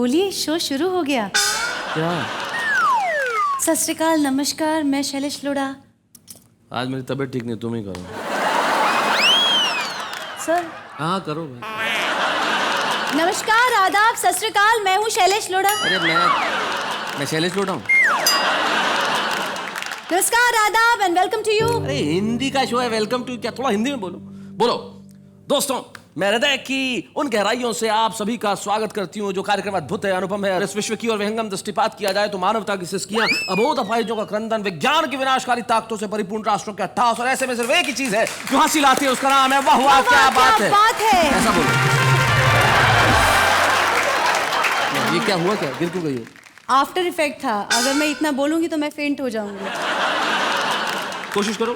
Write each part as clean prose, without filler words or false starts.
बोलिए, शो शुरू हो गया। क्या? सत श्री अकाल, नमस्कार, मैं शैलेश लोढ़ा। आज मेरी तबीयत ठीक नहीं, तुम ही करो। सर। हाँ करो भाई। नमस्कार, आदाब, सत श्री अकाल, मैं हूँ शैलेश लोढ़ा। अरे मैं शैलेश लोढ़ा हूँ। नमस्कार, आदाब एंड वेलकम टू यू। अरे हिंदी का शो है, वेलकम टू क्या? थोड़ा हिंदी में बोलो। बोलो दोस्तों, मैं हृदय की उन गहराइयों से आप सभी का स्वागत करती हूँ जो कार्यक्रम अद्भुत है, अनुपम है, इस विश्व की और विहंगम दृष्टिपात किया जाए तो मानवता की सिसकियां, अबोध अपाहिजों का क्रंदन, विज्ञान की विनाशकारी ताकतों से परिपूर्ण राष्ट्रों के अट्ठास, और ऐसे में सिर्फ एक ही चीज है जो हंसी लाती है, उसका नाम है वाह वाह क्या बात है। ऐसा बोलो। ये क्या हुआ? क्या गिर क्यों गई हो? आफ्टर इफेक्ट था। अगर मैं इतना बोलूंगी तो मैं फेंट हो जाऊंगी। कोशिश करो।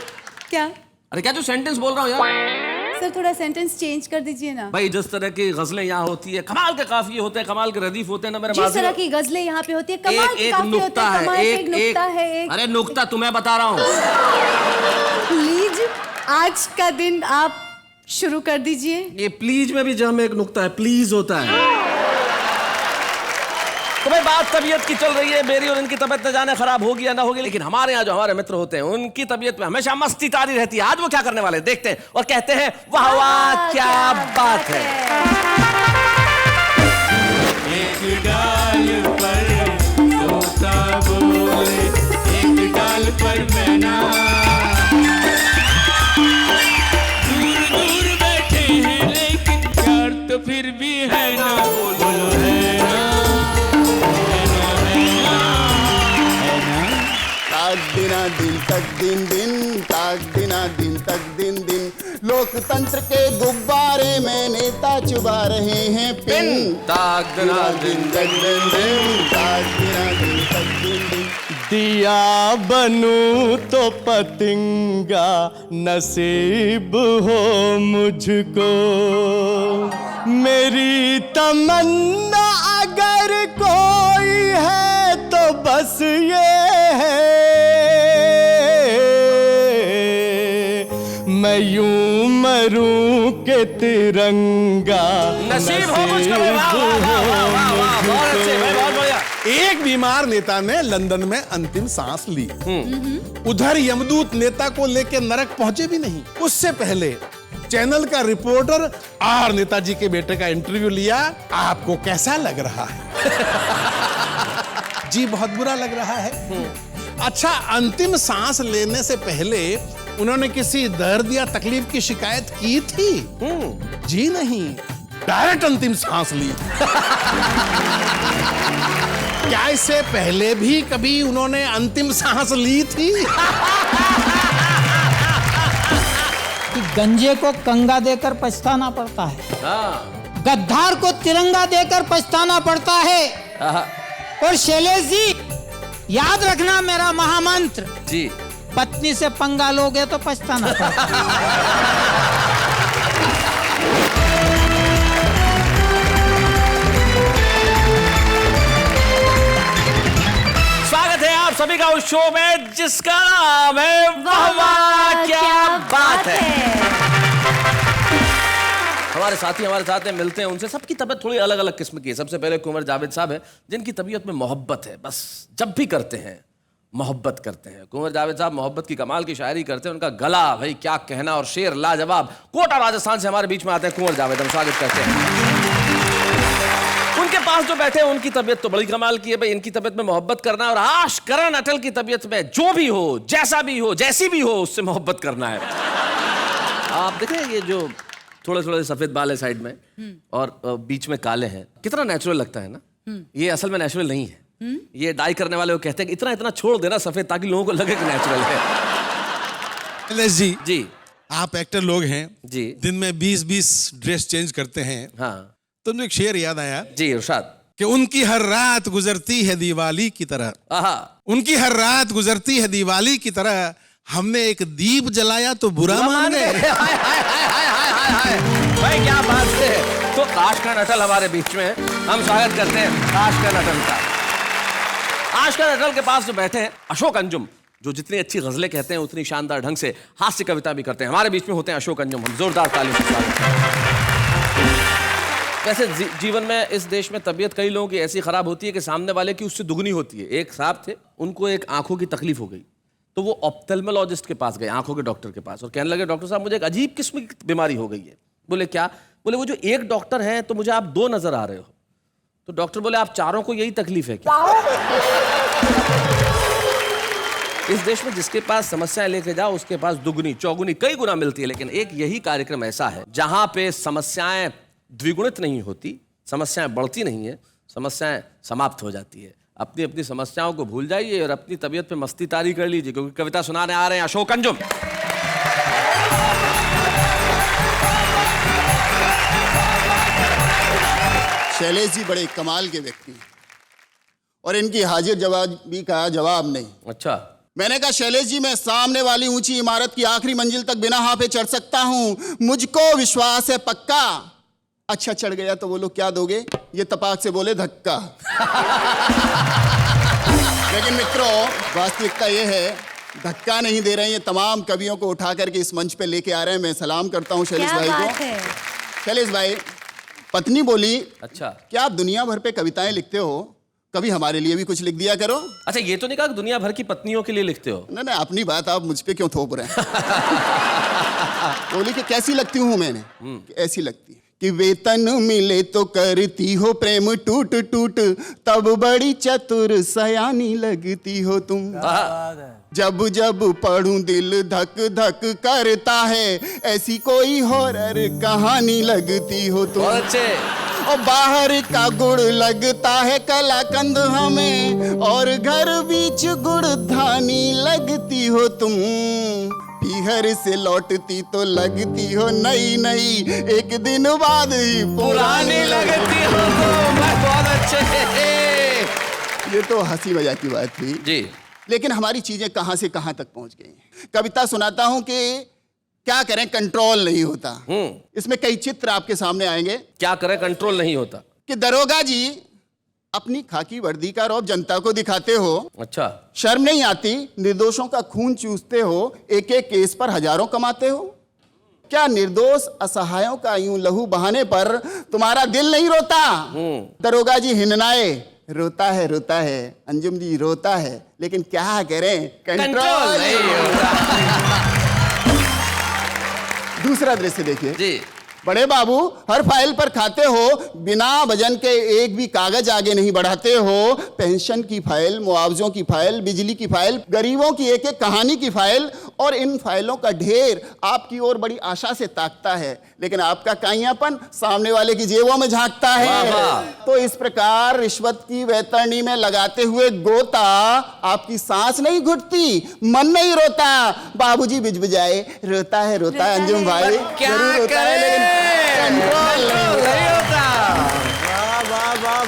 क्या? अरे क्या जो सेंटेंस बोल रहा हूँ यार। सर थोड़ा सेंटेंस चेंज कर दीजिए ना। भाई जिस तरह की गजलें यहाँ होती है, कमाल के काफिये होते हैं, कमाल के रदीफ होते हैं ना मेरे। जिस तरह की गजलें यहाँ पे होती है, कमाल के काफिये होते हैं, कमाल के एक नुक्ता है। अरे नुक्ता तुम्हें बता रहा हूँ। प्लीज आज का दिन आप शुरू कर दीजिए। ये प्लीज में भी जहाँ एक नुक्ता है, प्लीज होता है। तो भाई बात तबीयत की चल रही है, मेरी और इनकी तबीयत न जाने खराब होगी या ना होगी, लेकिन हमारे यहाँ जो हमारे मित्र होते हैं उनकी तबीयत में हमेशा मस्ती तारी रहती है। आज वो क्या करने वाले देखते हैं और कहते हैं वाह वाह क्या बात है। एक डाल पर तोता बोले, एक डाल पर मैना, दूर दूर बैठे हैं लेकिन प्यार तो फिर भी है ना। बोलो है ना, ताक दिना दिन तक दिन दिन, ताक दिना दिन तक दिन दिन, लोकतंत्र के गुब्बारे में नेता चुबा रहे हैं पिन। ताक दिना दिन तक दिन दिन, ताक दिना दिन तक दिन दिन। दिया बनूं तो पतंगा नसीब हो मुझको, मेरी तमन्ना अगर कोई है तो बस ये है, मैं यूं मरूं के तिरंगा नसीब हो मुझको। वाह वाह वाह वाह वाह, बहुत अच्छे भाई, बहुत बढ़िया। एक बीमार नेता ने लंदन में अंतिम सांस ली। उधर यमदूत नेता को लेकर नरक पहुंचे भी नहीं, उससे पहले चैनल का रिपोर्टर आर नेताजी के बेटे का इंटरव्यू लिया। आपको कैसा लग रहा है? जी बहुत बुरा लग रहा है। अच्छा, अंतिम सांस लेने से पहले उन्होंने किसी दर्द या तकलीफ की शिकायत की थी? जी नहीं, डायरेक्ट अंतिम सांस ली। क्या इससे पहले भी कभी उन्होंने अंतिम सांस ली थी? कि गंजे को कंगा देकर पछताना पड़ता है, गद्दार को तिरंगा देकर पछताना पड़ता है। और शैलेश जी याद रखना मेरा महामंत्र जी, पत्नी से पंगा लोगे तो पछताना पड़ता है। स्वागत है आप सभी का उस शो में जिसका नाम है वाह वाह क्या बात है। हमारे साथी हमारे साथ हैं, मिलते हैं उनसे। सबकी तबीयत थोड़ी अलग अलग किस्म की है। सबसे पहले कुंवर जावेद साहब है जिनकी तबीयत में मोहब्बत है, बस जब भी करते हैं मोहब्बत करते हैं। कुंवर जावेद साहब मोहब्बत की कमाल की शायरी करते हैं, उनका गला भाई क्या कहना, और शेर लाजवाब। कोटा राजस्थान से हमारे बीच में आते हैं कुंवर जावेद, हम स्वागत करते हैं। उनके पास जो बैठे हैं उनकी तबीयत तो बड़ी कमाल की है भाई। इनकी तबीयत में मोहब्बत करना है, और आश करण अटल की तबीयत में जो भी हो, जैसा भी हो, जैसी भी हो, उससे मोहब्बत करना है। आप देखें ये जो थोड़े थोड़े सफेद बाल है साइड में और बीच में काले हैं, कितना नेचुरल लगता है ना। ये असल में नेचुरल नहीं है। ये डाई करने वाले वो कहते हैं कि इतना इतना छोड़ देना सफेद ताकि लोगों को लगे कि नेचुरल है। शैलेश जी आप एक्टर लोग हैं जी, दिन में 20-20 ड्रेस चेंज करते हैं। हाँ तो मुझे एक शेर याद आया जी इरशाद। कि उनकी हर रात गुजरती है दिवाली की तरह, आहा, उनकी हर रात गुजरती है दिवाली की तरह, हमने एक दीप जलाया तो बुरा मान गए। हाय हाय हाय हाय हाय हाय, भाई क्या बात है। तो आशकरण अटल हमारे बीच में है, हम स्वागत करते हैं आशकरण अटल का। आशकरण अटल के पास जो बैठे हैं अशोक अंजुम, जो जितनी अच्छी गजलें कहते हैं उतनी शानदार ढंग से हास्य कविता भी करते हैं। हमारे बीच में होते हैं अशोक अंजुम, हम जोरदार तालियों से स्वागत करते हैं। वैसे जीवन में इस देश में तबीयत कई लोगों की ऐसी खराब होती है कि सामने वाले की उससे दुगनी होती है। एक साहब थे, उनको एक आंखों की तकलीफ हो गई, तो वो ऑप्थेल्मोलॉजिस्ट के पास गए, आंखों के डॉक्टर के पास, और कहने लगे डॉक्टर साहब मुझे एक अजीब किस्म की बीमारी हो गई है। बोले क्या? बोले वो जो एक डॉक्टर हैं तो मुझे आप दो नजर आ रहे हो। तो डॉक्टर बोले आप चारों को यही तकलीफ है क्या? इस देश में जिसके पास समस्याएं लेके जाओ उसके पास दुगनी चौगुनी कई गुना मिलती है, लेकिन एक यही कार्यक्रम ऐसा है जहां पे समस्याएं द्विगुणित नहीं होती, समस्याएं बढ़ती नहीं है, समस्याएं समाप्त हो जाती है। अपनी अपनी समस्याओं को भूल जाइए और अपनी तबीयत पे मस्ती तारी कर लीजिए, क्योंकि कविता सुनाने आ रहे हैं अशोक अंजुम। शैलेश जी बड़े कमाल के व्यक्ति हैं और इनकी हाजिर जवाबी का जवाब नहीं। अच्छा, मैंने कहा शैलेश जी मैं सामने वाली ऊंची इमारत की आखिरी मंजिल तक बिना हाफे चढ़ सकता हूं, मुझको विश्वास है पक्का। अच्छा चढ़ गया तो बोलो क्या दोगे? ये तपाक से बोले धक्का। लेकिन मित्रों वास्तविकता ये है धक्का नहीं दे रहे हैं, ये तमाम कवियों को उठा करके इस मंच पे लेके आ रहे हैं। मैं सलाम करता हूं शैलेश भाई को। शैलेश भाई, पत्नी बोली अच्छा क्या आप दुनिया भर पे कविताएं लिखते हो, कभी हमारे लिए भी कुछ लिख दिया करो। अच्छा, ये तो नहीं कहा दुनिया भर की पत्नियों के लिए लिखते हो? नहीं नहीं, अपनी बात आप मुझ पे क्यों थोप रहे हैं? बोली कि कैसी लगती हूं मैंने? ऐसी लगती है कि वेतन मिले तो करती हो प्रेम टूट टूट, तब बड़ी चतुर सयानी लगती हो तुम। जब जब पढ़ूं दिल धक धक करता है, ऐसी कोई हॉरर कहानी लगती हो तुम। अच्छे और बाहर का गुड़ लगता है कलाकंद हमें, और घर बीच गुड़ धानी लगती हो तुम। पीहर से लौटती तो लगती हो नई नई, एक दिन बाद ही पुरानी लगती हो तुम। बहुत अच्छे। ये तो हंसी मजाक की बात थी जी, लेकिन हमारी चीजें कहां से कहां तक पहुंच गई। कविता सुनाता हूं कि क्या करें कंट्रोल नहीं होता। इसमें कई चित्र आपके सामने आएंगे। क्या करें कंट्रोल नहीं होता? कि दरोगा जी अपनी खाकी वर्दी का रौब जनता को दिखाते हो। अच्छा, शर्म नहीं आती? निर्दोषों का खून चूसते हो, एक एक केस पर हजारों कमाते हो। क्या निर्दोष असहायों का यूं लहू बहाने पर तुम्हारा दिल नहीं रोता? दरोगा जी हिननाए रोता है अंजुम जी रोता है, लेकिन क्या करें कंट्रोल नहीं होता। दूसरा दृश्य देखिए जी। बड़े बाबू हर फाइल पर खाते हो, बिना वजन के एक भी कागज आगे नहीं बढ़ाते हो। पेंशन की फाइल, मुआवजों की फाइल, बिजली की फाइल, गरीबों की एक एक कहानी की फाइल, और इन फाइलों का ढेर आपकी ओर बड़ी आशा से ताकता है, लेकिन आपका काइयापन सामने वाले की जेबों में झांकता है। तो इस प्रकार रिश्वत की वैतरणी में लगाते हुए गोता आपकी सांस नहीं घुटती, मन नहीं रोता। बाबूजी बिजबिजाए रोता है अंजुम भाई जरूर रोता है, लेकिन कंट्रोल नहीं होता।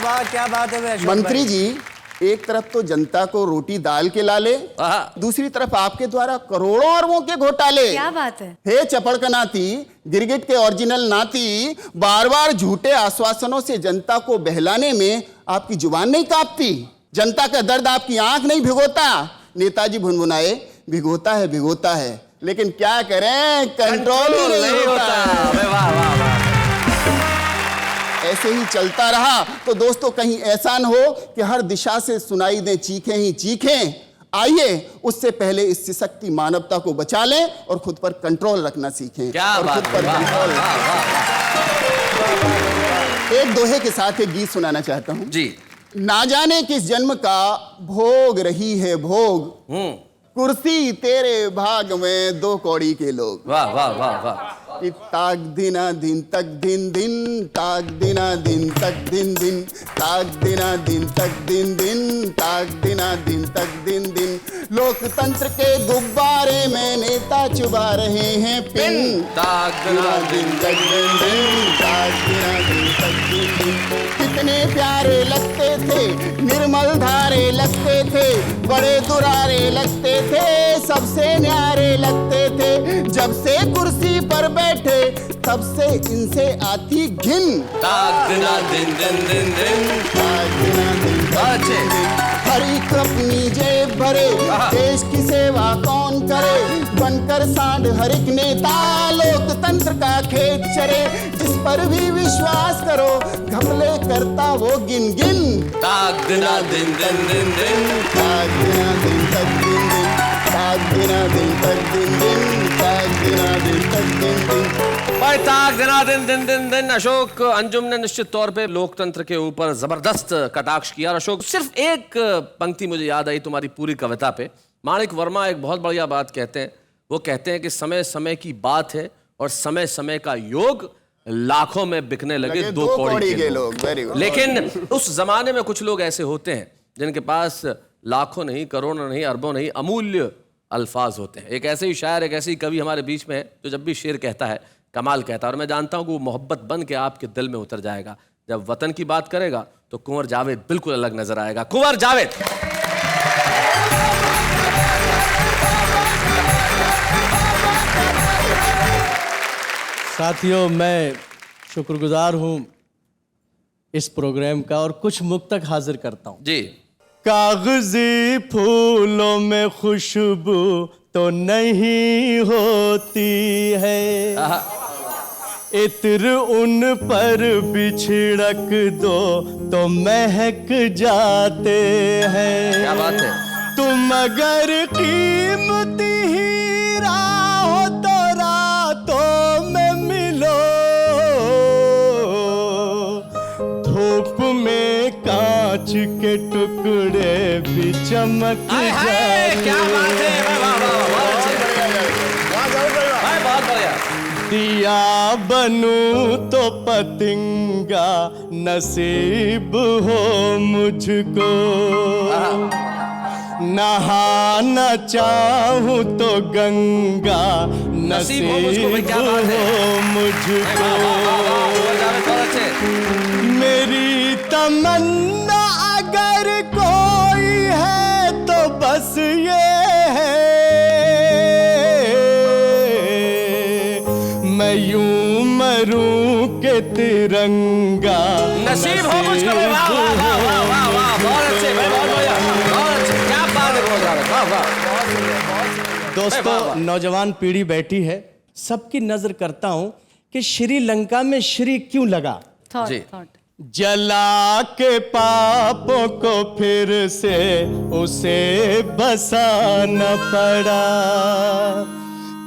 वाह क्या बात है। मंत्री जी एक तरफ तो जनता को रोटी दाल के लाले, दूसरी तरफ आपके द्वारा करोड़ों अरबों के घोटाले। क्या बात है। हे चपड़ का नाती, गिरगिट के ओरिजिनल नाती, बार बार झूठे आश्वासनों से जनता को बहलाने में आपकी जुबान नहीं कांपती, जनता का दर्द आपकी आंख नहीं भिगोता। नेताजी भुनभुनाए भिगोता है, लेकिन क्या करें कंट्रोल ही नहीं होता। ऐसे ही चलता रहा तो दोस्तों कहीं ऐसा न हो कि हर दिशा से सुनाई दे चीखें ही चीखें। आइए उससे पहले इस सशक्ति मानवता को बचा लें और खुद पर कंट्रोल रखना सीखें। क्या और बात खुद पर कंट्रोल। एक दोहे के साथ एक गीत सुनाना चाहता हूं जी। ना जाने किस जन्म का भोग रही है भोग, कुर्सी तेरे भाग में दो कौड़ी के लोग। वाह वाह वाह वाह। ताक दिना दिन तक दिन दिन, ताक दिना दिन तक दिन दिन, ताक दिना दिन तक दिन दिन, ताक दिना दिन तक दिन दिन। लोकतंत्र के गुब्बारे में नेता चुबा रहे हैं पिन, ताक दिना दिन तक दिन दिन, ताक दिना दिन तक दिन दिन। कितने प्यारे लगते थे, निर्मल धारे लगते थे, बड़े दुरारे लगते थे, सबसे न्यारे लगते थे। जब से कुर्सी पर बैठे तब से इनसे आती घिन, ताक दिना दिन दिन दिन दिन, ताक दिना दिन तक दिन दिन। हर एक अपनी जेब भरे, देश की सेवा कौन करे, बनकर सांड हर एक नेता लोकतंत्र का खेत चरे, जिस पर भी विश्वास करो घपले करता वो गिन गिन। ताक दिना दिन दिन दिन दिन, ताक दिना दिन तक दिन दिन, ताक दिना दिन तक दिन दिन, ताक दिना दिन तक दिन दिन। भाई ताक दिना दिन दिन दिन दिन। अशोक अंजुम ने निश्चित तौर पे लोकतंत्र के ऊपर जबरदस्त कटाक्ष किया। अशोक, सिर्फ एक पंक्ति मुझे याद आई तुम्हारी पूरी कविता पे। माणिक वर्मा एक बहुत बढ़िया बात कहते हैं। वो कहते हैं कि समय समय की बात है और समय समय का योग, लाखों में बिकने लगे दो कौड़ी के लोग। Very good. लेकिन उस जमाने में कुछ लोग ऐसे होते हैं जिनके पास लाखों नहीं, करोड़ों नहीं, अरबों नहीं, अमूल्य अल्फाज होते हैं। एक ऐसे ही शायर, एक ऐसे ही कवि हमारे बीच में है जो जब भी शेर कहता है कमाल कहता है, और मैं जानता हूं कि वो मोहब्बत बन के आपके दिल में उतर जाएगा। जब वतन की बात करेगा तो कुंवर जावेद बिल्कुल अलग नजर आएगा। कुंवर जावेद। साथियों, मैं शुक्रगुजार हूं इस प्रोग्राम का और कुछ मुक्तक हाजिर करता हूं जी। कागजी फूलों में खुशबू तो नहीं होती है, इत्र उन पर बिछड़क दो तो महक जाते हैं। क्या बात है। तुम अगर कीमती हीरा हो तो रातों में मिलो, धूप में कांच के टुकड़े भी चमक जाते। क्या बात है। वाह, वाह, वाह, बहुत अच्छे। भाई, बहुत बढ़िया। दिया बनूं तो पतंगा नसीब हो मुझको, नहाना चाहूं तो गंगा नसीब हो मुझको। मेरी तमन्ना अगर कोई है तो बस ये है, मैं यूं मरूं के तिरंगा नसीब हो मुझको। वाह, वाह, वाह, वाह, वाह, वाह, बहुत अच्छे भाई, बहुत बढ़िया, बहुत अच्छे। क्या बात है, बहुत ज्यादा। वाह, वाह। दोस्तों, नौजवान पीढ़ी बैठी है, सबकी नजर करता हूं कि श्रीलंका में श्री क्यों लगा। जी। जला के पापों को फिर से उसे बसाना पड़ा,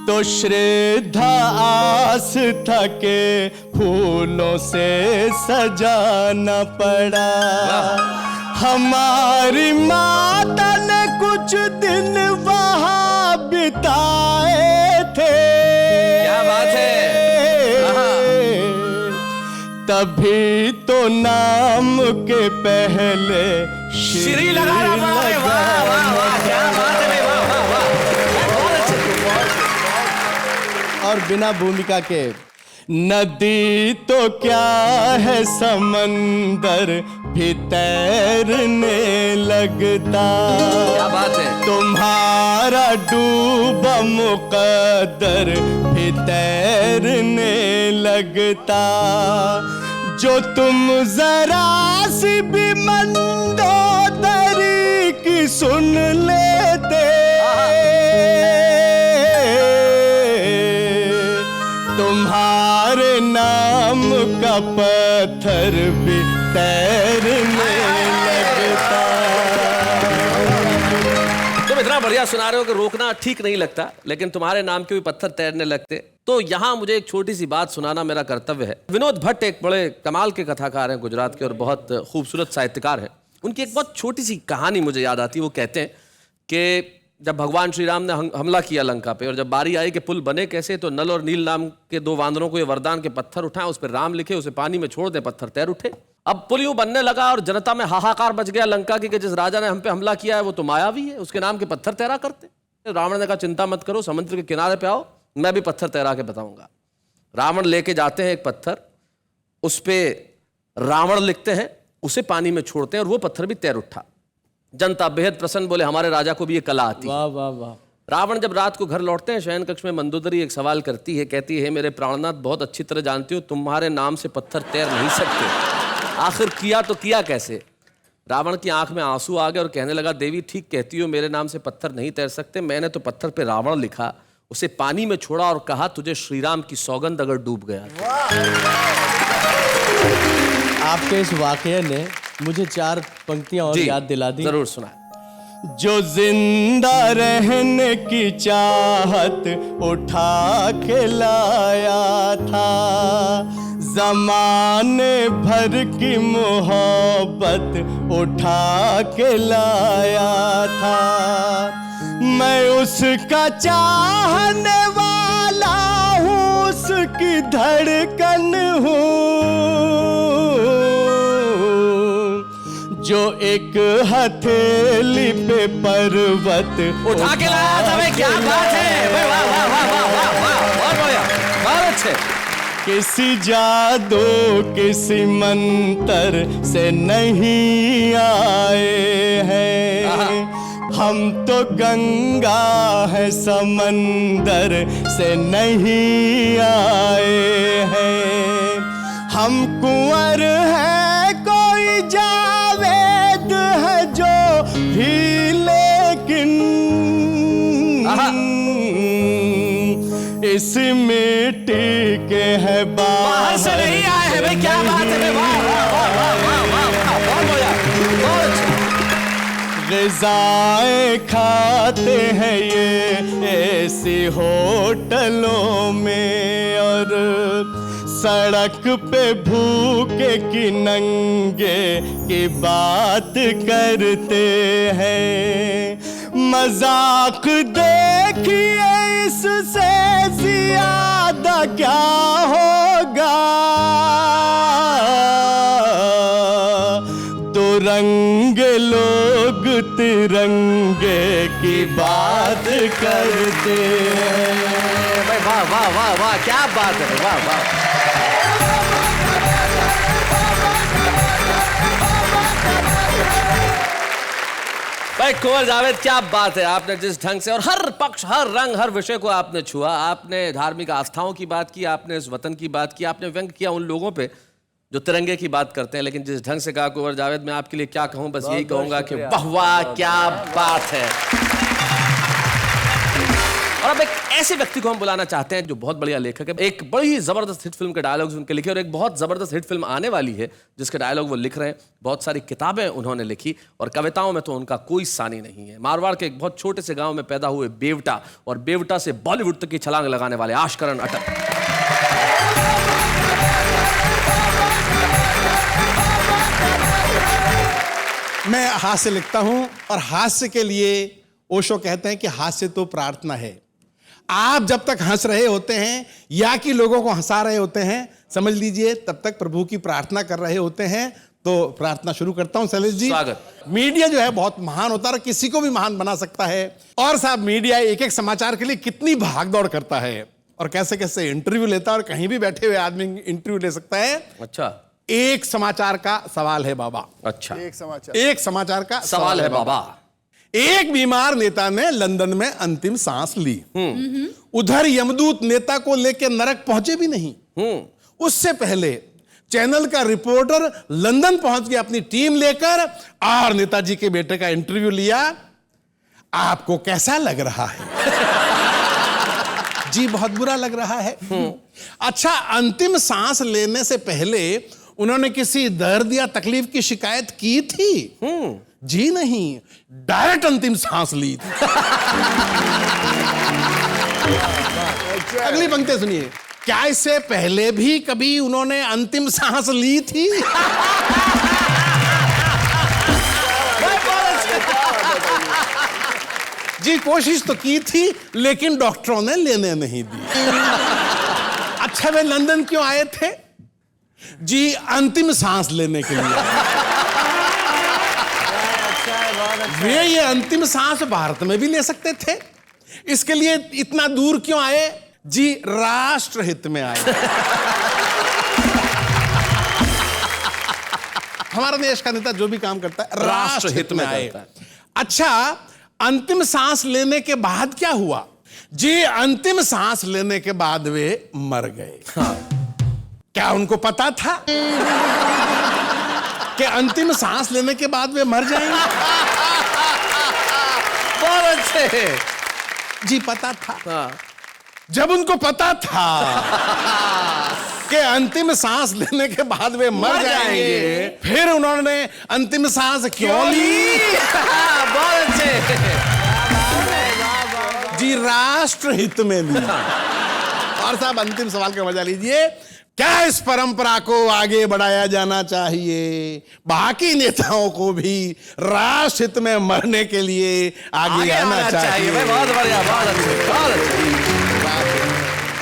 तो श्रद्धा आस्था के फूलों से सजाना पड़ा। हमारी माता ने कुछ दिन वहां बिताए थे। क्या बात है। तभी तो नाम के पहले श्री लगाना पड़ा। वाह, वाह, वाह, क्या बात है। वाह, वाह, वाह, बहुत अच्छे। और बिना भूमिका के नदी तो क्या है समंदर भी तैरने लगता। क्या बात है। तुम्हारा डूबा मुकद्दर भी तैरने लगता। जो तुम जरा सी भी मंदोदरी की सुन लेते, तुम्हारे नाम का पत्थर भी तैरने लगता। तुम इतना बढ़िया सुना रहे हो कि रोकना ठीक नहीं लगता, लेकिन तुम्हारे नाम के भी पत्थर तैरने लगते। तो यहाँ मुझे एक छोटी सी बात सुनाना मेरा कर्तव्य है। विनोद भट्ट एक बड़े कमाल के कथाकार हैं गुजरात के और बहुत खूबसूरत साहित्यकार हैं। उनकी एक बहुत छोटी सी कहानी मुझे याद आती है। वो कहते हैं कि जब भगवान श्री राम ने हमला किया लंका पे और जब बारी आई कि पुल बने कैसे, तो नल और नील नाम के दो वानरों को ये वरदान के पत्थर उठाएं, उस पर राम लिखे, उसे पानी में छोड़ दे, पत्थर तैर उठे। अब पुल यूं बनने लगा और जनता में हाहाकार मच गया लंका की कि जिस राजा ने हम पे हमला किया है वो तो मायावी है, उसके नाम के पत्थर तैरा करते। रावण ने कहा चिंता मत करो, समुद्र के किनारे पे आओ, मैं भी पत्थर तैरा के बताऊंगा। रावण लेके जाते हैं एक पत्थर, उस पर रावण लिखते हैं, उसे पानी में छोड़ते हैं और वो पत्थर भी तैर उठा। जनता बेहद प्रसन्न, बोले हमारे राजा को भी ये कला आती है। वाह वाह वाह। रावण जब रात को घर लौटते हैं, शयन कक्ष में मंदोदरी एक सवाल करती है, कहती है मेरे प्राणनाथ बहुत अच्छी तरह जानती हो तुम्हारे नाम से पत्थर तैर नहीं सकते, आखिर किया तो किया कैसे। रावण की आंख में आंसू आ गए और कहने लगा देवी ठीक कहती हो, मेरे नाम से पत्थर नहीं तैर सकते, मैंने तो पत्थर पे रावण लिखा, उसे पानी में छोड़ा और कहा, तुझे श्रीराम की सौगंध अगर डूब गया तो। आपके इस वाकये ने मुझे 4 पंक्तियां और जी, याद दिला दी। जरूर सुना। जो जिंदा रहने की चाहत उठा के लाया था, जमाने भर की मोहब्बत उठा के लाया था, मैं उसका चाहने वाला हूँ, उसकी धड़कन हूँ, जो एक हथेली पे पर्वत उठा के लाया था। भाई क्या बात है, भाई वाह वाह वाह वाह वाह वाह, बहुत बढ़िया, बहुत अच्छे। किसी जादू किसी मंतर से नहीं आए हैं, हम तो गंगा है समंदर से नहीं आए हैं, हम कुंवर हैं कोई जावेद है जो भी, लेकिन इस मिट्टी के है बाहर से नहीं आए हैं। भाई क्या बात है, वाह वाह वाह वाह वाह वाह, बहुत बढ़िया, बहुत अच्छा। ग़िज़ाएं खाते हैं ये ऐसी होटलों में, और सड़क पे भूखे की नंगे की बात करते हैं, मजाक देखिए इससे ज्यादा क्या होगा, दो रंग लोग तिरंगे की बात करते हैं। भाई वाह वाह वाह वाह, क्या बात है, वाह वाह। भाई कुंवर जावेद, क्या बात है, आपने जिस ढंग से और हर पक्ष, हर रंग, हर विषय को आपने छुआ। आपने धार्मिक आस्थाओं की बात की, आपने इस वतन की बात की, आपने व्यंग किया उन लोगों पे जो तिरंगे की बात करते हैं, लेकिन जिस ढंग से कहा कुंवर जावेद, मैं आपके लिए क्या कहूं, बस यही कहूंगा कि वाह वाह, क्या बात है। और अब एक ऐसे व्यक्ति को हम बुलाना चाहते हैं जो बहुत बढ़िया लेखक है, एक बड़ी ही जबरदस्त हिट फिल्म के डायलॉग्स उनके लिखे, और एक बहुत जबरदस्त हिट फिल्म आने वाली है जिसके डायलॉग वो लिख रहे हैं। बहुत सारी किताबें उन्होंने लिखी और कविताओं में तो उनका कोई सानी नहीं है। मारवाड़ के एक बहुत छोटे से गांव में पैदा हुए बेवटा, और बेवटा से बॉलीवुड तक की छलांग लगाने वाले आशकरण अटल। मैं हास्य लिखता हूं, और हास्य के लिए ओशो कहते हैं कि हास्य तो प्रार्थना है। आप जब तक हंस रहे होते हैं या कि लोगों को हंसा रहे होते हैं, समझ लीजिए तब तक प्रभु की प्रार्थना कर रहे होते हैं। तो प्रार्थना शुरू करता हूं शैलेश जी। स्वागत। मीडिया जो है बहुत महान होता है और किसी को भी महान बना सकता है। और साहब, मीडिया एक एक समाचार के लिए कितनी भागदौड़ करता है और कैसे कैसे इंटरव्यू लेता है, और कहीं भी बैठे हुए आदमी इंटरव्यू ले सकता है। अच्छा, एक समाचार का सवाल है बाबा। अच्छा, एक समाचार का सवाल है बाबा। एक बीमार नेता ने लंदन में अंतिम सांस ली। उधर यमदूत नेता को लेकर नरक पहुंचे भी नहीं। उससे पहले चैनल का रिपोर्टर लंदन पहुंच गया अपनी टीम लेकर, और नेताजी के बेटे का इंटरव्यू लिया। आपको कैसा लग रहा है? जी बहुत बुरा लग रहा है। अच्छा, अंतिम सांस लेने से पहले उन्होंने किसी दर्द या तकलीफ की शिकायत की थी? जी नहीं, डायरेक्ट अंतिम सांस ली थी। अगली पंक्ति सुनिए। क्या इससे पहले भी कभी उन्होंने अंतिम सांस ली थी? जी कोशिश तो की थी, लेकिन डॉक्टरों ने लेने नहीं दी। अच्छा, वे लंदन क्यों आए थे? जी अंतिम सांस लेने के लिए। वे ये अंतिम सांस भारत में भी ले सकते थे, इसके लिए इतना दूर क्यों आए? जी राष्ट्रहित में आए। हमारा देश का नेता जो भी काम करता है राष्ट्रहित में आए। अच्छा, अंतिम सांस लेने के बाद क्या हुआ? जी अंतिम सांस लेने के बाद वे मर गए। क्या उनको पता था कि अंतिम सांस लेने के बाद वे मर जाएंगे? बहुत अच्छे। जी पता था। जब उनको पता था कि अंतिम सांस लेने के बाद वे मर जाएंगे, फिर उन्होंने अंतिम सांस क्यों ली? बहुत अच्छे। जी, राष्ट्र हित में ली। और साहब, अंतिम सवाल का मजा लीजिए। क्या इस परंपरा को आगे बढ़ाया जाना चाहिए? बाकी नेताओं को भी राष्ट्र हित में मरने के लिए आगे आना चाहिए। बहुत बढ़िया, बहुत अच्छे, बहुत अच्छे।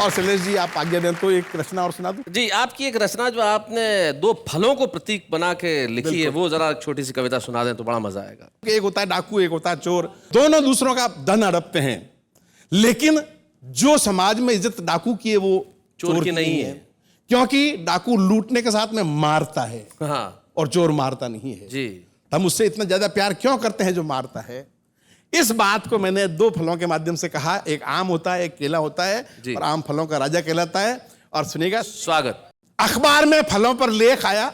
और शैलेश जी, आप आज्ञा दें तो एक रचना और सुना दूं? जी, आपकी एक रचना जो आपने 2 फलों को प्रतीक बना के लिखी है, वो जरा छोटी सी कविता सुना दें तो बड़ा मजा आएगा। एक होता है डाकू, एक होता है चोर। दोनों दूसरों का धन हड़पते हैं, लेकिन जो समाज में इज्जत डाकू की है वो चोर की नहीं है। क्योंकि डाकू लूटने के साथ में मारता है, हाँ, और चोर मारता नहीं है। जी। हम उससे इतना ज्यादा प्यार क्यों करते हैं जो मारता है? इस बात को मैंने 2 फलों के माध्यम से कहा। एक आम होता है, एक केला होता है, और आम फलों का राजा कहलाता है। और सुनिएगा, स्वागत। अखबार में फलों पर लेख आया।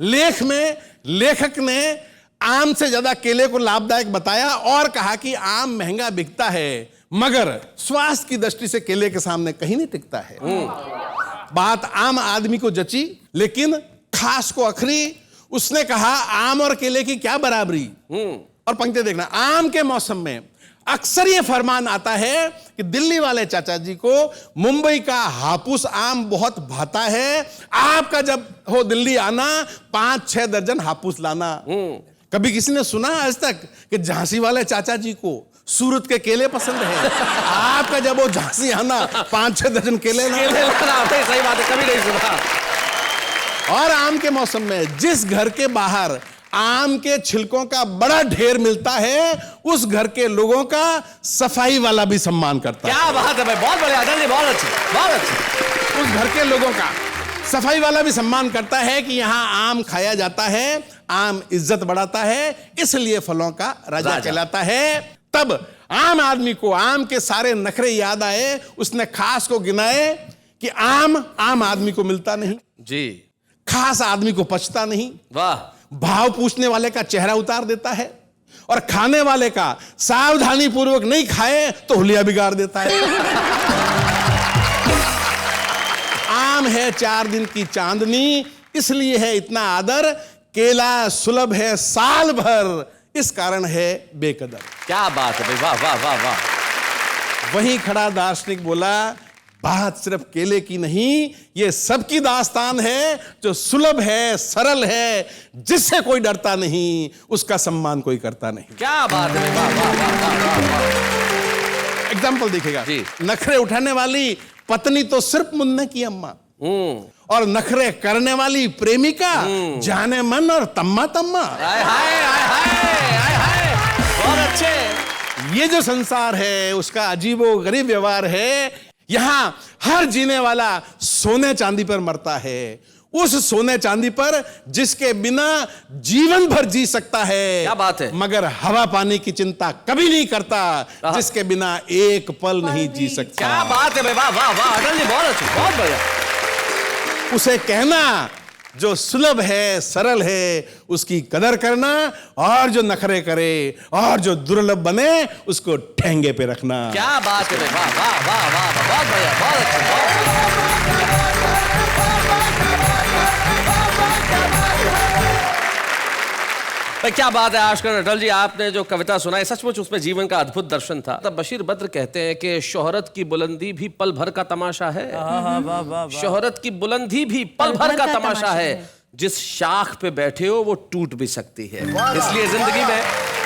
लेख में लेखक ने आम से ज्यादा केले को लाभदायक बताया और कहा कि आम महंगा बिकता है, मगर स्वास्थ्य की दृष्टि से केले के सामने कहीं नहीं टिकता है। बात आम आदमी को जची, लेकिन खास को अखरी। उसने कहा, आम और केले की क्या बराबरी? और पंक्ति देखना, आम के मौसम में अक्सर ये फरमान आता है कि दिल्ली वाले चाचा जी को मुंबई का हापुस आम बहुत भाता है, आपका जब हो दिल्ली आना 5-6 दर्जन हापुस लाना। कभी किसी ने सुना आज तक कि झांसी वाले चाचा जी को सूरत के केले पसंद है? आपका जब वो झांसी आना 5-6 दर्जन केले लाना। सही बात है, कभी नहीं सुना। और आम के मौसम में जिस घर के बाहर आम के छिलकों का बड़ा ढेर मिलता है, उस घर के लोगों का सफाई वाला भी सम्मान करता है। क्या बात है भाई, बहुत बढ़िया अटल जी, बहुत अच्छे, बहुत अच्छे। उस घर के लोगों का सफाई वाला भी सम्मान करता है कि यहाँ आम खाया जाता है, आम इज्जत बढ़ाता है, इसलिए फलों का राजा कहलाता है। तब आम आदमी को आम के सारे नखरे याद आए। उसने खास को गिनाए कि आम आदमी को मिलता नहीं जी, खास आदमी को पचता नहीं, वाह, भाव पूछने वाले का चेहरा उतार देता है, और खाने वाले का सावधानी पूर्वक नहीं खाए तो हुलिया बिगाड़ देता है। आम है 4 दिन की चांदनी, इसलिए है इतना आदर। केला सुलभ है साल भर, इस कारण है बेकदर। क्या बात है भाई, वाह वाह वाह वाह। वहीं खड़ा दार्शनिक बोला, बात सिर्फ केले की नहीं, ये सबकी दास्तान है। जो सुलभ है, सरल है, जिससे कोई डरता नहीं, उसका सम्मान कोई करता नहीं। क्या बात है, वाह वाह वाह वाह। एग्जाम्पल देखिएगा जी। नखरे उठाने वाली पत्नी तो सिर्फ मुन्ने की अम्मा, और नखरे करने वाली प्रेमिका जाने मन और तम्मा तम्मा। हाय हाय हाय हाय हाय हाय, बहुत अच्छे। ये जो संसार है उसका अजीबो गरीब व्यवहार है। यहां हर जीने वाला सोने चांदी पर मरता है, उस सोने चांदी पर जिसके बिना जीवन भर जी सकता है। क्या बात है। मगर हवा पानी की चिंता कभी नहीं करता, जिसके बिना एक पल नहीं जी सकता। क्या बात है भाई, वाह वाह वाह अटल जी, बहुत अच्छी, बहुत बढ़िया। उसे कहना जो सुलभ है, सरल है, उसकी कदर करना, और जो नखरे करे और जो दुर्लभ बने उसको ठेंगे पे रखना। क्या बात है भाई, वाह वाह वाह वाह, बहुत बढ़िया, बहुत अच्छा, बहुत बढ़िया। भाई क्या बात है आशकर अटल जी, आपने जो कविता सुनाई सचमुच उसमें जीवन का अद्भुत दर्शन था। तब बशीर बद्र कहते हैं कि शोहरत की बुलंदी भी पल भर का तमाशा है। शोहरत की बुलंदी भी पल भर का तमाशा है, जिस शाख पे बैठे हो वो टूट भी सकती है। इसलिए जिंदगी में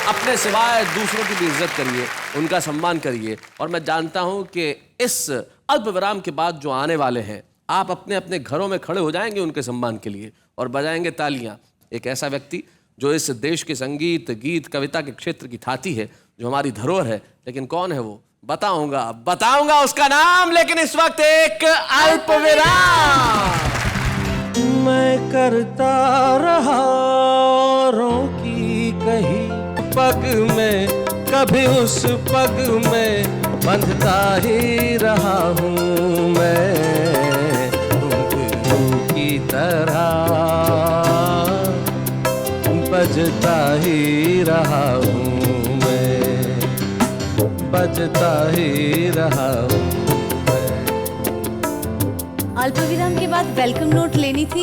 अपने सिवाय दूसरों की भी इज्जत करिए, उनका सम्मान करिए। और मैं जानता हूं कि इस अल्प विराम के बाद जो आने वाले हैं, आप अपने अपने घरों में खड़े हो जाएंगे उनके सम्मान के लिए और बजाएंगे तालियां। एक ऐसा व्यक्ति जो इस देश के संगीत, गीत, कविता के क्षेत्र की थाती है, जो हमारी धरोहर है, लेकिन कौन है वो बताऊंगा उसका नाम, लेकिन इस वक्त एक अल्प विराम। मैं करता रहा औरों की कही पग में, कभी उस पग में बंधता ही रहा हूँ मैं, घुंघरू की तरह बजता ही रहा हूँ मैं, बजता ही रहा हूँ। अल्पविराम के बाद वेलकम नोट लेनी थी।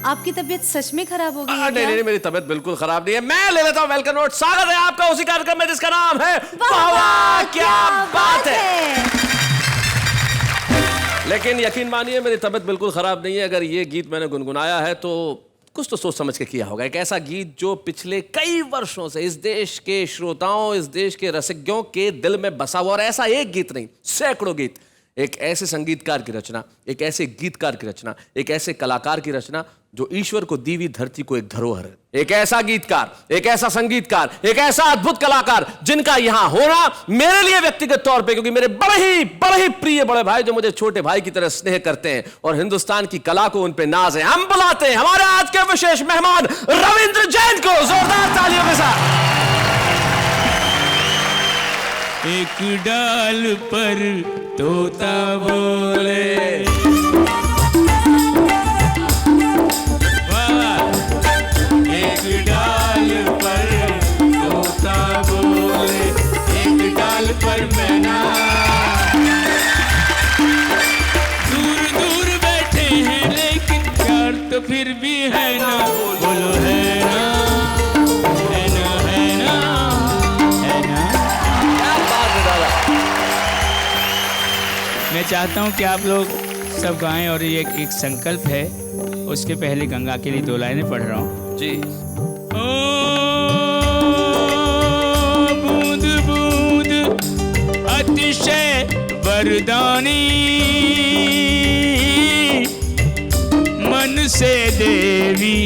आपकी तबीयत सच में खराब हो गई है नहीं क्या? नहीं, मेरी तबीयत बिल्कुल खराब नहीं है। मैं ले लेता हूँ वेलकम नोट। स्वागत है आपका उसी कार्यक्रम में जिसका नाम है वाह वाह क्या बात है। लेकिन यकीन मानिए मेरी तबीयत बिल्कुल खराब नहीं है। अगर ये गीत मैंने गुनगुनाया है तो कुछ तो सोच समझ के किया होगा। एक ऐसा गीत जो पिछले कई वर्षों से इस देश के श्रोताओं, इस देश के रसिकों के दिल में बसा हुआ, और ऐसा एक गीत नहीं, सैकड़ों गीत। एक ऐसे संगीतकार की रचना, एक ऐसे गीतकार की रचना, एक ऐसे कलाकार की रचना जो ईश्वर को दी हुई धरती को एक धरोहर है। एक ऐसा गीतकार, एक ऐसा संगीतकार, एक ऐसा अद्भुत कलाकार जिनका यहां होना मेरे लिए व्यक्तिगत तौर पे, क्योंकि मेरे बड़े ही प्रिय बड़े भाई जो मुझे छोटे भाई की तरह स्नेह करते हैं और हिंदुस्तान की कला को उन पे नाज है, हम बुलाते हैं हमारे आज के विशेष मेहमान रविंद्र जैन को जोरदार तालियों के साथ। एक डाल पर तोता बोले, एक डाल पर तोता बोले, एक डाल पर मैना। दूर दूर बैठे हैं लेकिन प्यार तो फिर भी है ना, बोलो है ना, है ना, है ना, है ना। क्या बात है दादा। मैं चाहता हूँ कि आप लोग सब गाएं और ये एक संकल्प है। उसके पहले गंगा के लिए 2 लाइनें पढ़ रहा हूँ जी। ओ बूंद बूंद अतिशय वरदानी, मन से देवी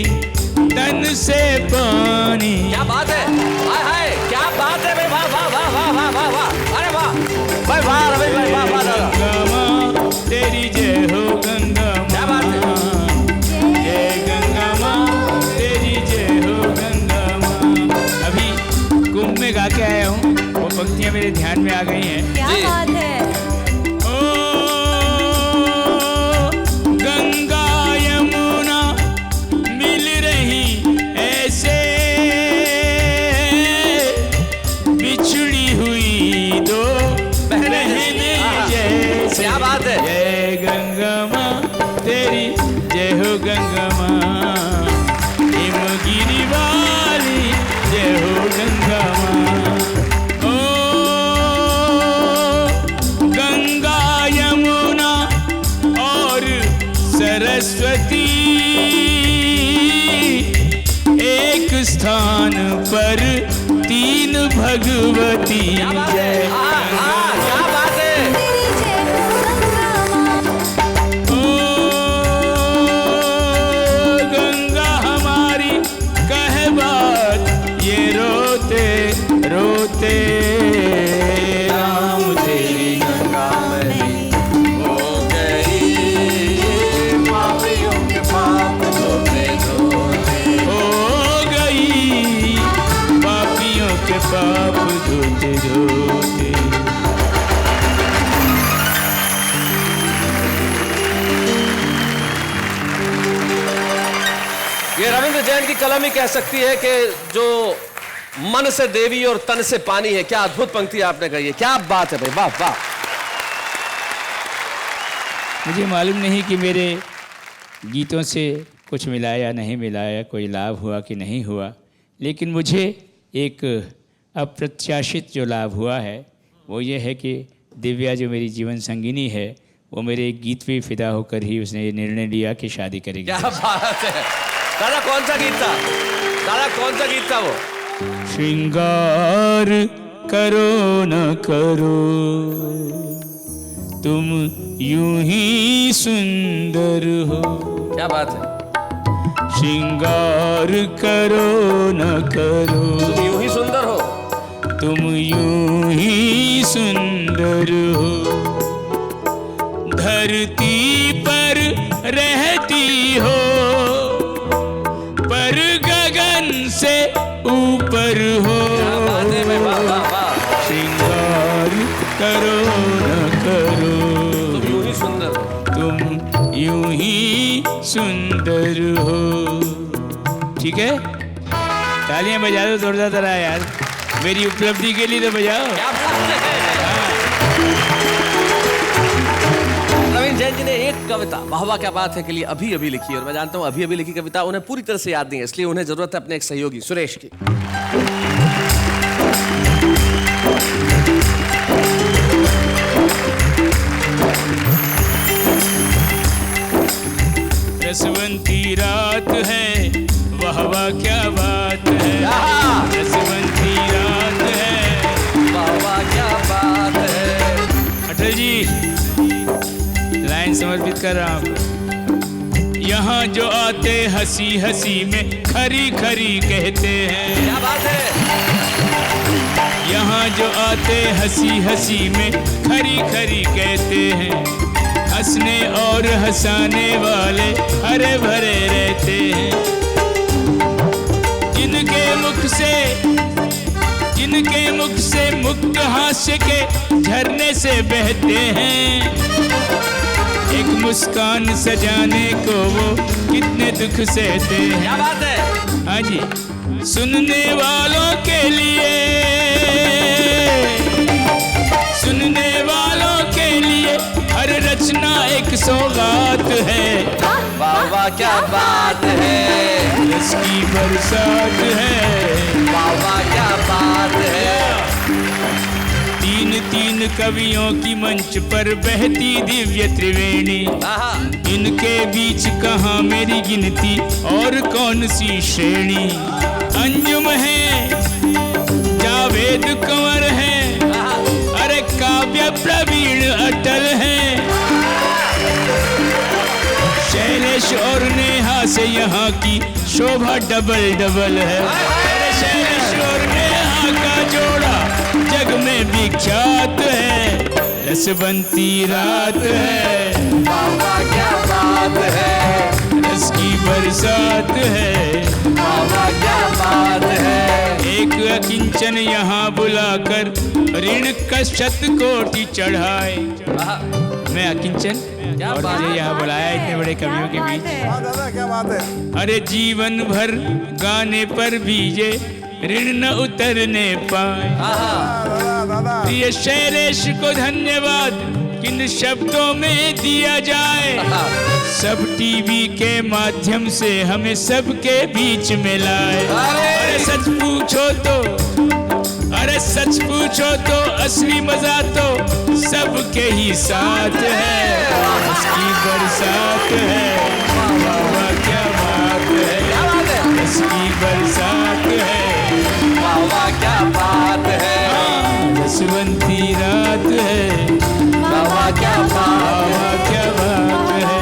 तन से पानी। क्या बात है, हाय हाय क्या बात है भाई, वाह वाह वाह वाह वाह वाह वाह, अरे वाह भाई, वाह रवि भाई, वाह वाह दादा। गंगा माँ तेरी जय हो, गंगा क्या बात है। जय गंगा माँ तेरी जय हो, गंगा माँ। अभी कुंभ में गा के आया हूँ, वो पंक्तियाँ मेरे ध्यान में आ गई हैं। क्या जी। बात है। ओ गंगा यमुना मिल रही ऐसे, बिछड़ी हुई दो बहनें जैसे। क्या बात है। जय गंगा माँ तेरी जय हो, गंगा माँ हिमगिरी वाली जय हो, गंगा माँ। ओ गंगा यमुना और सरस्वती एक स्थान पर 3 भगवती। क्या बात है, जय क्या बात है। तेरी जय हो गंगा माँ। ओ गंगा हमारी कहे बात, ये रोते रोते राम तेरी गंगा में हो गई, पापियों के पाप धोते धोते हो गई, पापियों के पाप धोते धोते। ये रविंद्र जैन की कलम ही कह सकती है कि जो मन से देवी और तन से पानी है। क्या अद्भुत पंक्ति आपने कही है, क्या बात है भाई, वाह वाह। मुझे मालूम नहीं कि मेरे गीतों से कुछ मिला या नहीं मिला, या कोई लाभ हुआ कि नहीं हुआ, लेकिन मुझे एक अप्रत्याशित जो लाभ हुआ है वो ये है कि दिव्या जो मेरी जीवन संगिनी है वो मेरे एक गीत पे फिदा होकर ही उसने ये निर्णय लिया कि शादी करेगी। क्या बात है दादा। कौन सा गीत था दादा, कौन सा गीत था वो? श्रृंगार करो न करो तुम यूं ही सुंदर हो। क्या बात है। श्रृंगार करो न करो तुम यूं ही सुंदर हो, तुम यूं ही सुंदर हो। धरती पर रहती हो पर गगन से ऊपर हो। क्या बात है भाई, वाह वाह वाह। श्रृंगार करो न करो तुम यूं ही सुंदर हो, तुम यूं ही सुंदर हो। ठीक है, तालियां बजा दो जोरदार तरह यार, मेरी उपलब्धि के लिए तो बजाओ। क्या बात है। रविंद्र जैन जी ने एक कविता वाह वाह क्या बात है के लिए अभी अभी लिखी, और मैं जानता हूं अभी अभी लिखी कविता उन्हें पूरी तरह से याद नहीं है, इसलिए उन्हें जरूरत है अपने एक सहयोगी सुरेश की। रसवंती रात है, वाह वाह क्या बात है। रसवंती रात है, वाह वाह क्या बात है। अटल जी लाइन समर्पित कर रहा हूँ। यहाँ जो आते हंसी हंसी में खरी खरी कहते हैं। क्या बात है। यहाँ जो आते हंसी हंसी में खरी खरी कहते हैं। हंसने और हंसाने वाले हरे भरे रहते हैं। जिनके मुख से मुक्त हास्य के झरने से बहते हैं। एक मुस्कान सजाने को वो कितने दुख सहते हैं। क्या बात है। हाँ जी, सुनने वालों के लिए हर रचना एक सौगात है। वाह वाह क्या बात है। रस की बरसात है। वाह वाह क्या बात है। तीन कवियों की मंच पर बहती दिव्य त्रिवेणी। इनके बीच कहाँ मेरी गिनती और कौन सी श्रेणी। अंजुम है, जावेद कंवर है, अरे काव्य प्रवीण अटल है। शैलेश और नेहा से यहाँ की शोभा डबल डबल है। अरे शैलेश और नेहा का जोड़ा जग में विख्यात है। रसवंती रात है, वाह वाह क्या बात है। रस की बरसात है, वाह वाह क्या बात है। एक अकिंचन यहाँ बुलाकर ऋण का शतकोटि चढ़ाए। मैं अकिंचन और मुझे यहाँ बुलाया इतने बड़े कवियों के बीच। दादा क्या बात है। अरे जीवन भर गाने पर भी ये ऋण न उतरने पाए। ये शैलेश को धन्यवाद किन शब्दों में दिया जाए। सब टीवी के माध्यम से हमें सबके बीच में लाए। अरे सच पूछो तो असली मजा तो सबके ही साथ है। इसकी बरसात है, वाह वाह क्या बात है। इसकी बरसात है, वाह वाह क्या बात है। रसवंती रात है, वाह वाह क्या बात है। वाह क्या बात है।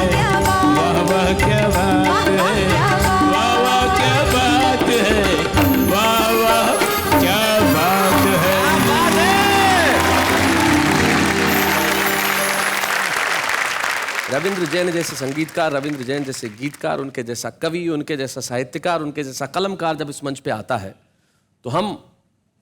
वाह वाह क्या बात है। वाह वाह क्या बात है। वाह वाह क्या बात है। रविंद्र जैन जैसे संगीतकार, रविंद्र जैन जैसे गीतकार, उनके जैसा कवि, उनके जैसा साहित्यकार, उनके जैसा कलमकार जब इस मंच पे आता है तो हम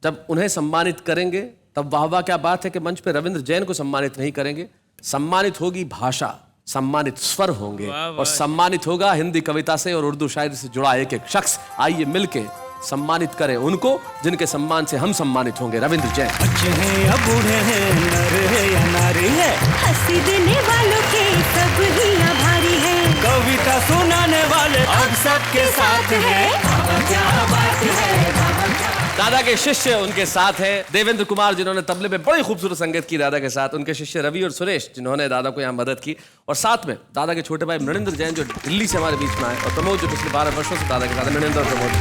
जब उन्हें सम्मानित करेंगे तब वाह वाह क्या बात है कि मंच पे रविंद्र जैन को सम्मानित नहीं करेंगे। सम्मानित होगी भाषा, सम्मानित स्वर होंगे और सम्मानित होगा हिंदी कविता से और उर्दू शायरी से जुड़ा एक एक शख्स। आइए मिलके सम्मानित करें उनको जिनके सम्मान से हम सम्मानित होंगे। रविंद्र जैन। बच्चे हैं या बूढ़े हैं, नर है या नारी है, हंसी देने वालों के सब ही आभारी है। कविता सुनाने वाले अब सबके साथ है। क्या बात है। दादा के शिष्य उनके साथ हैं देवेंद्र कुमार जिन्होंने तबले पे बड़ी खूबसूरत संगीत की दादा के साथ, उनके शिष्य रवि और सुरेश जिन्होंने दादा को यहाँ मदद की, और साथ में दादा के छोटे भाई मृणेंद्र जैन जो दिल्ली से हमारे बीच में आए, और प्रमोद जो पिछले 12 वर्षों से दादा के साथ। मृणेंद्र और प्रमोद,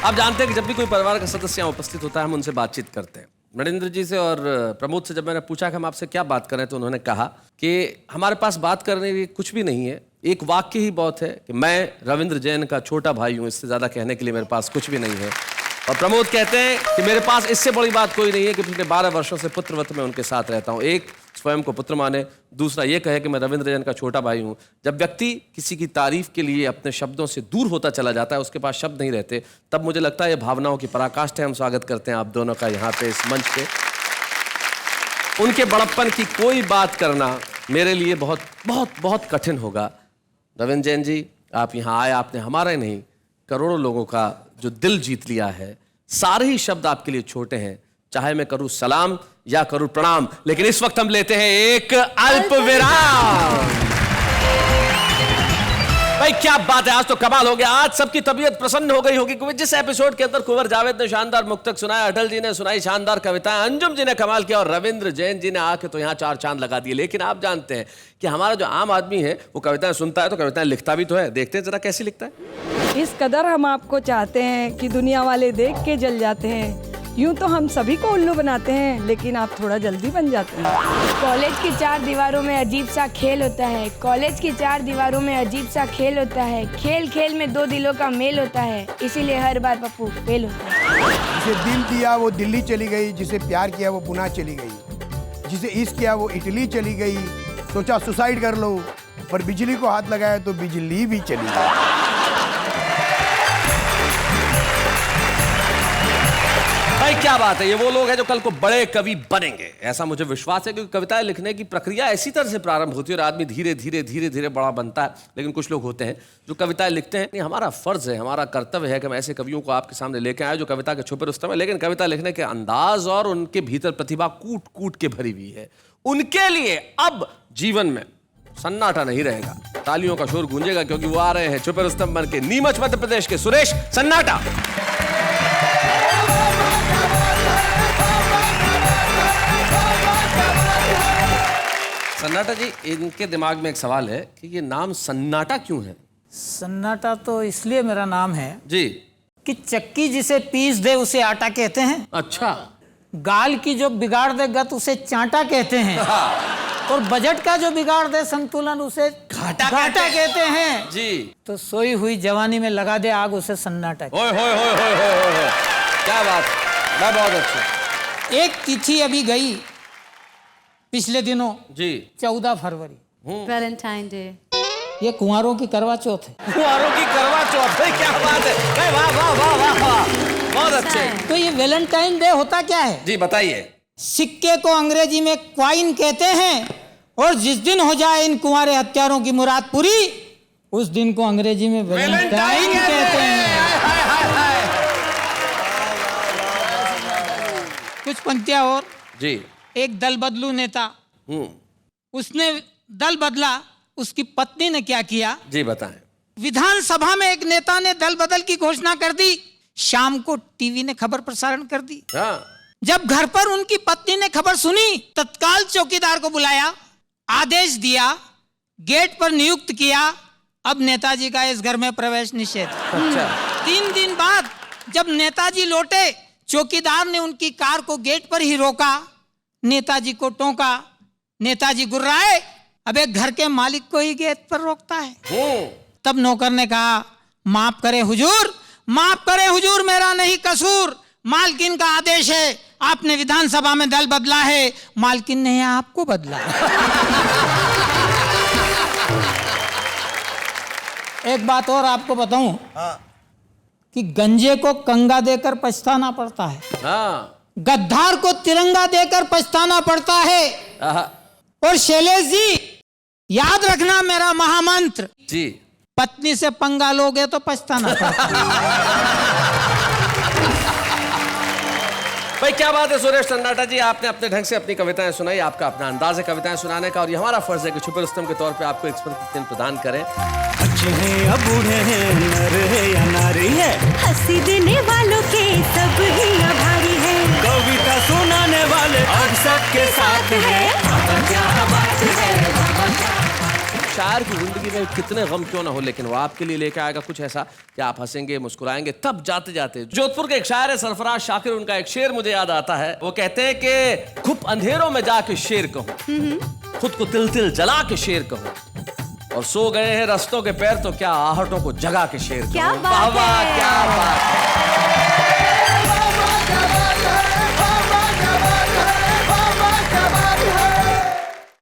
आप जानते हैं कि जब भी कोई परिवार का सदस्य यहाँ उपस्थित होता है हम उनसे बातचीत करते हैं। मृणेंद्र जी से और प्रमोद से जब मैंने पूछा कि हम आपसे क्या बात करें तो उन्होंने कहा कि हमारे पास बात करने की कुछ भी नहीं है, एक वाक्य ही बहुत है कि मैं रविंद्र जैन का छोटा भाई हूँ, इससे ज़्यादा कहने के लिए मेरे पास कुछ भी नहीं है। और प्रमोद कहते हैं कि मेरे पास इससे बड़ी बात कोई नहीं है कि पिछले 12 वर्षों से पुत्रवत में उनके साथ रहता हूँ। एक, स्वयं को पुत्र माने, दूसरा ये कहे कि मैं रविंद्र जैन का छोटा भाई हूँ। जब व्यक्ति किसी की तारीफ के लिए अपने शब्दों से दूर होता चला जाता है, उसके पास शब्द नहीं रहते, तब मुझे लगता है ये भावनाओं की पराकाष्ठा है। हम स्वागत करते हैं आप दोनों का यहाँ पे इस मंच पे। उनके बड़प्पन की कोई बात करना मेरे लिए बहुत बहुत बहुत कठिन होगा। रविंद्र जैन जी, आप यहाँ आए, आपने हमारा ही नहीं करोड़ों लोगों का जो दिल जीत लिया है। सारे ही शब्द आपके लिए छोटे हैं, चाहे मैं करूं सलाम या करूं प्रणाम। लेकिन इस वक्त हम लेते हैं एक अल्प विराम। भाई क्या बात है, आज तो कमाल हो गया। आज सबकी तबीयत प्रसन्न हो गई होगी क्योंकि जिस एपिसोड के अंदर कुंवर जावेद ने शानदार मुक्तक सुनाया, अटल जी ने सुनाई शानदार कविताएं, अंजुम जी ने कमाल किया और रविंद्र जैन जी ने आके तो यहाँ 4 चांद लगा दिए। लेकिन आप जानते हैं कि हमारा जो आम आदमी है वो कविताएं सुनता है तो कविताएं लिखता भी तो है। देखते हैं जरा कैसी लिखता है। इस कदर हम आपको चाहते हैं कि दुनिया वाले देख के जल जाते हैं। यूं तो हम सभी को उल्लू बनाते हैं, लेकिन आप थोड़ा जल्दी बन जाते हैं। कॉलेज की 4 दीवारों में अजीब सा खेल होता है। कॉलेज की 4 दीवारों में अजीब सा खेल होता है। खेल खेल में 2 दिलों का मेल होता है, इसीलिए हर बार पप्पू फेल होता है। जिसे दिल दिया वो दिल्ली चली गई, जिसे प्यार किया वो पुणे चली गई, जिसे इश्क किया वो इटली चली गई। सोचा सुसाइड कर लो, पर बिजली को हाथ लगाया तो बिजली भी चली गई। भाई क्या बात है, ये वो लोग हैं जो कल को बड़े कवि बनेंगे, ऐसा मुझे विश्वास है। क्योंकि कविताएं लिखने की प्रक्रिया ऐसी तरह से प्रारंभ होती है और आदमी धीरे धीरे धीरे धीरे बड़ा बनता है। लेकिन कुछ लोग होते हैं जो कविताएं लिखते हैं। नहीं, हमारा फर्ज है, हमारा कर्तव्य है कि हम ऐसे कवियों को आपके सामने लेके आए जो कविता के छुपे रुस्तम है, लेकिन कविता लिखने के अंदाज और उनके भीतर प्रतिभा कूट कूट के भरी हुई है। उनके लिए अब जीवन में सन्नाटा नहीं रहेगा, तालियों का शोर गूंजेगा, क्योंकि वो आ रहे हैं छुपे रुस्तम बन के नीमच मध्य प्रदेश के सुरेश सन्नाटा। सन्नाटा जी, इनके दिमाग में एक सवाल है कि ये नाम सन्नाटा क्यों है? सन्नाटा तो इसलिए मेरा नाम है जी कि चक्की जिसे पीस दे उसे आटा कहते हैं। अच्छा। गाल की जो बिगाड़ दे गत उसे चांटा कहते हैं। और बजट का जो बिगाड़ दे संतुलन उसे घाटा कहते हैं जी। तो सोई हुई जवानी में लगा दे आग उसे सन्नाटा। ओए होए होए होए होए होए, क्या बात है, बहुत अच्छा। एक तिथि अभी गई पिछले दिनों जी, 14 फरवरी, वैलेंटाइन डे। ये कुंवारों की करवा चौथ है। कुंवारों की करवा चौथ है, क्या बात है, वाह वाह वाह वाह वाह, बहुत अच्छे। तो ये वैलेंटाइन डे होता क्या है जी, बताइए। सिक्के को अंग्रेजी में क्वाइन कहते हैं और जिस दिन हो जाए इन कुंवारे हत्यारों की मुराद पूरी, उस दिन को अंग्रेजी में वैलेंटाइन कहते हैं। कुछ पंक्तियां और जी। एक दल बदलू नेता, उसने दल बदला, उसकी पत्नी ने क्या किया जी बताएं। विधानसभा में एक नेता ने दल बदल की घोषणा कर दी, शाम को टीवी ने खबर प्रसारण कर दी। जब घर पर उनकी पत्नी ने खबर सुनी, तत्काल चौकीदार को बुलाया, आदेश दिया, गेट पर नियुक्त किया, अब नेताजी का इस घर में प्रवेश निषेध। अच्छा। 3 दिन बाद जब नेताजी लौटे, चौकीदार ने उनकी कार को गेट पर ही रोका, नेताजी को टोका, नेताजी गुर्राए, अब एक घर के मालिक को ही गेट पर रोकता है। तब नौकर ने कहा, माफ करे हुजूर, माफ करे हुजूर, मेरा नहीं कसूर, मालकिन का आदेश है, आपने विधानसभा में दल बदला है, मालकिन ने आपको बदला। एक बात और आपको बताऊं कि गंजे को कंगा देकर पछताना पड़ता है, गद्दार को तिरंगा देकर पछताना पड़ता है। और शैलेश जी, याद रखना मेरा महामंत्र जी, पत्नी से पंगा लोगे तो पछताना पड़ता है। भाई क्या बात है सुरेश सन्नाटा जी, आपने अपने ढंग से अपनी कविताएं सुनाई, आपका अपना अंदाज है कविताएं सुनाने का, और ये हमारा फर्ज है कि छुपे रुस्तम के तौर पे आपको एक्सपीरियंस प्रदान करें। अच्छे हैं या बूढ़े हैं, नर है या नारी है, हंसी देने वालों के सब ही आभारी है, कविता सुनाने वाले अब सबके साथ है। क्या बात है। शायर की जिंदगी में कितने गम क्यों ना हो, लेकिन वो आपके लिए लेके आएगा कुछ ऐसा कि आप हंसेंगे, मुस्कुराएंगे। तब जाते जाते जोधपुर के एक शायर है सरफराज शाकिर, उनका एक शेर मुझे याद आता है। वो कहते हैं कि खूब अंधेरों में जाके शेर कहूं, खुद को तिल तिल जला के शेर कहूं, और सो गए हैं रस्तों के पैर तो क्या आहटों को जगा के शेर कहूं। क्या बात है। क्या बात है।